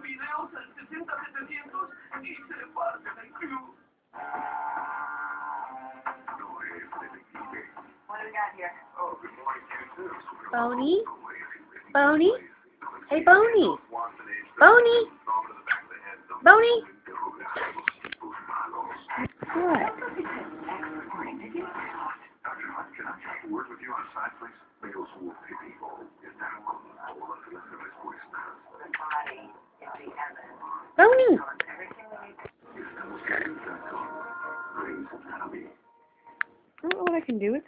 Videos al 60-700 y se parte del club. What do we got here? Oh, good morning to you too. Boney? Boney? Hey, Boney. Boney? Boney? What? Dr. Hunt, can I have a word with you on the side, please? Because we'll pay people in that one. The body is the evidence. Boney? I don't know what I can do with that.